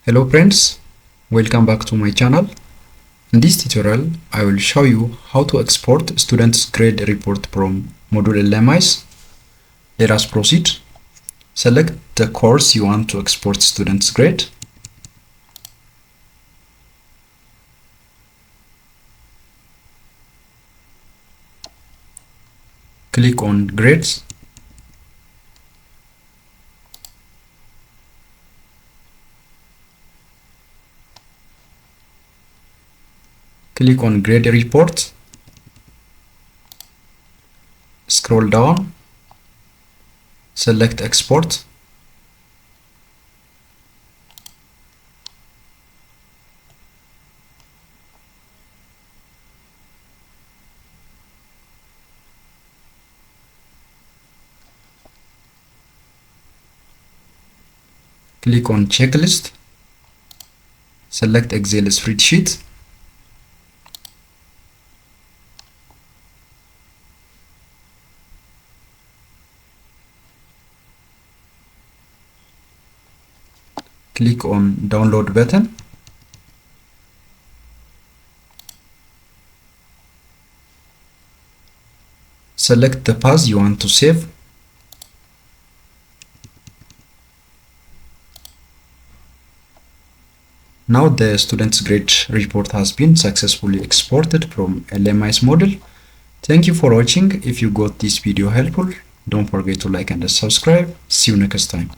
Hello friends, welcome back to my channel. In this tutorial, I will show you how to export students' grade report from Moodle LMS. Let us proceed. Select the course you want to export students' grade. Click on Grades. Click on Grade Report. Scroll down. Select Export. Click on Checklist. Select Excel spreadsheet. Click on Download button. Select the path you want to save. Now the student's grade report has been successfully exported from LMS Moodle. Thank you for watching. If you got this video helpful, don't forget to like and subscribe. See you next time.